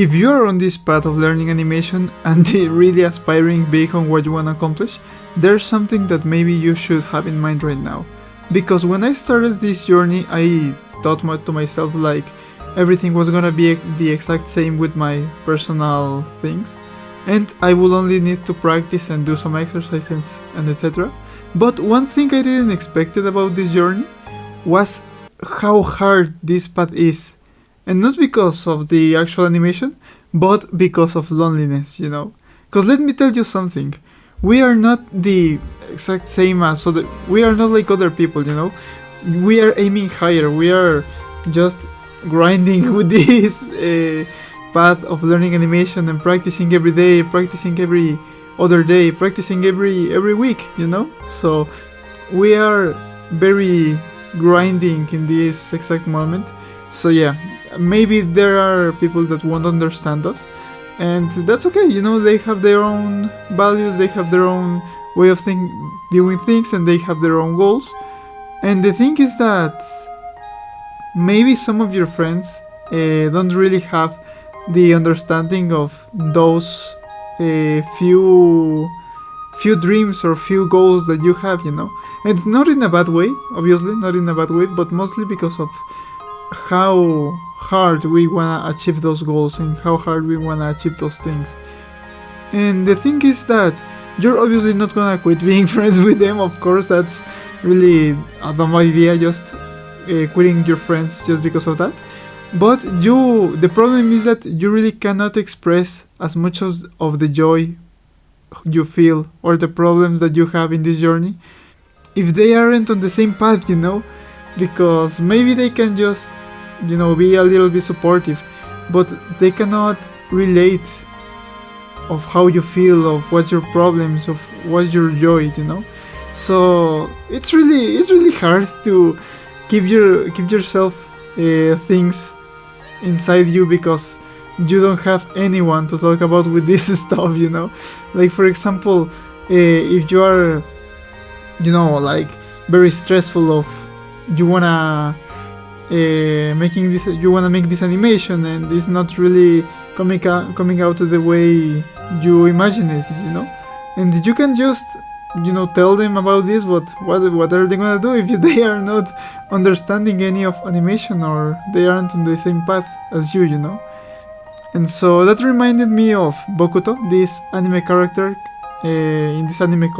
If you are on this path of learning animation and really aspiring big on what you want to accomplish, there's something that maybe you should have in mind right now. Because when I started this journey, I thought to myself like everything was gonna be the exact same with my personal things, and I will only need to practice and do some exercises and etc. But one thing I didn't expect about this journey was how hard this path is. And not because of the actual animation, but because of loneliness, you know. Because let me tell you something. We are not the exact same as other... We are not like other people, you know. We are aiming higher. We are just grinding with this path of learning animation and practicing every day, practicing every other day, practicing every week, you know. So we are very grinding in this exact moment. So yeah, maybe there are people that won't understand us, and that's okay, you know. They have their own values, they have their own way of viewing things, and they have their own goals. And the thing is that maybe some of your friends don't really have the understanding of those few dreams or few goals that you have, you know. And not in a bad way, obviously, not in a bad way, but mostly because of how hard we wanna achieve those goals and how hard we wanna achieve those things. And the thing is that you're obviously not gonna quit being friends with them. Of course, that's really a dumb idea, just quitting your friends just because of that. But the problem is that you really cannot express as much of the joy you feel or the problems that you have in this journey if they aren't on the same path, you know. Because maybe they can just, you know, be a little bit supportive, but they cannot relate of how you feel, of what's your problems, of what's your joy, you know. So it's really hard to keep yourself things inside you because you don't have anyone to talk about with this stuff, you know. Like for example, if you are, you know, like very stressful of you wanna you wanna make this animation and it's not really coming out the way you imagine it, you know. And you can just, you know, tell them about this, but what are they gonna do if they are not understanding any of animation or they aren't on the same path as you know. And so that reminded me of Bokuto, this anime character in this anime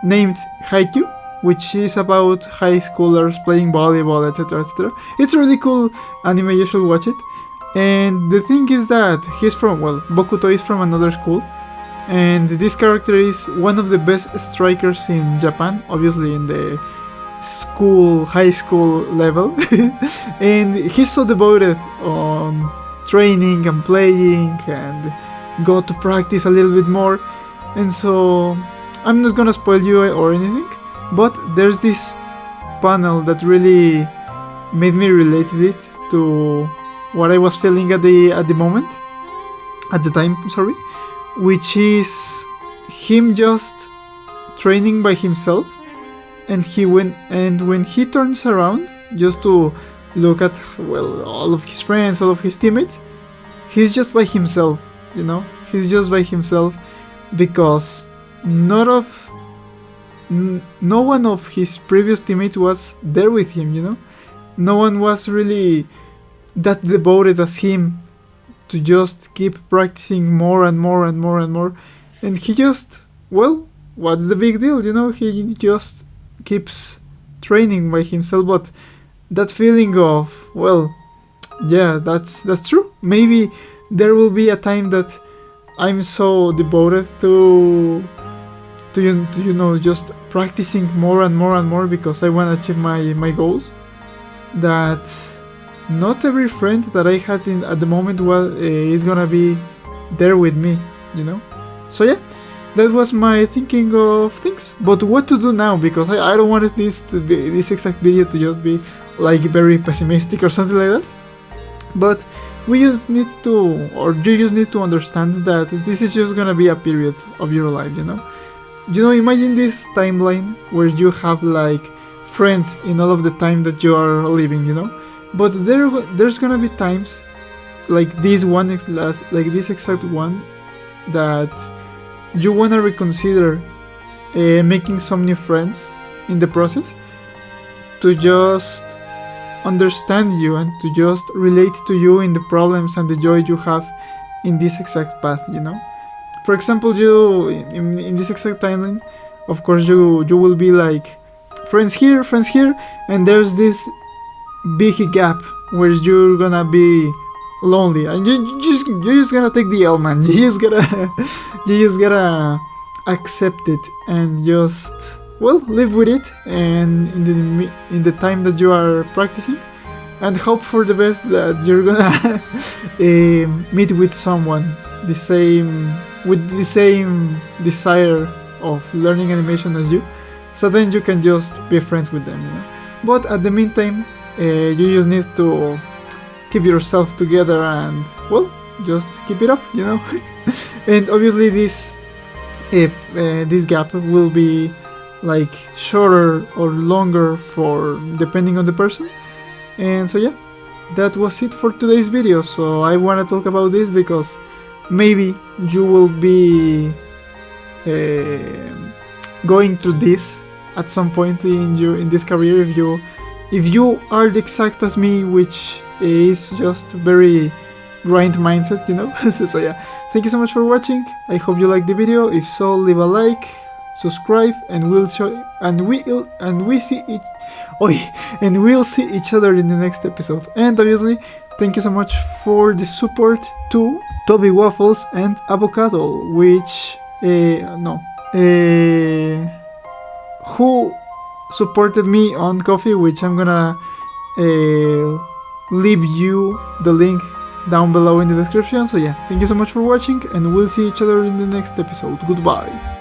named Haikyuu, which is about high schoolers playing volleyball, etc, etc. It's a really cool anime, you should watch it. And the thing is that Bokuto is from another school, and this character is one of the best strikers in Japan, obviously in the high school level. And he's so devoted on training and playing and go to practice a little bit more. And so I'm not gonna spoil you or anything, but there's this panel that really made me relate it to what I was feeling at the time, which is him just training by himself, and when he turns around just to look at all of his friends, all of his teammates, he's just by himself, you know. He's just by himself because no one of his previous teammates was there with him, you know. No one was really that devoted as him to just keep practicing more and more and more and more. And he just, what's the big deal, you know? He just keeps training by himself. But that feeling of, yeah, that's true. Maybe there will be a time that I'm so devoted to you know, just practicing more and more and more because I want to achieve my goals, that not every friend that I had at the moment is gonna be there with me, you know. So yeah, that was my thinking of things. But what to do now, because I don't want this exact video to just be like very pessimistic or something like that. But you just need to understand that this is just gonna be a period of your life, you know. Imagine this timeline where you have like friends in all of the time that you are living, you know. But there's gonna be times like this one, like this exact one, that you wanna reconsider making some new friends in the process, to just understand you and to just relate to you in the problems and the joy you have in this exact path, you know. For example, you in this exact timeline, of course you will be like friends here, and there's this big gap where you're gonna be lonely, and you just gotta take the L, man. You just gotta accept it and just, well, live with it, and in the time that you are practicing, and hope for the best that you're gonna meet with someone with the same desire of learning animation as you, so then you can just be friends with them, you know. But at the meantime, you just need to keep yourself together and, well, just keep it up, you know. And obviously this gap will be like shorter or longer for depending on the person. And so yeah, that was it for today's video. So I want to talk about this because maybe you will be going through this at some point in this career, if you are the exact as me, which is just very grind mindset, you know. So yeah, thank you so much for watching. I hope you liked the video. If so, leave a like, subscribe, and we'll see each other in the next episode. And obviously, thank you so much for the support to Toby Waffles and Avocado, which who supported me on Coffee, which I'm gonna leave you the link down below in the description. So yeah, thank you so much for watching, and we'll see each other in the next episode. Goodbye.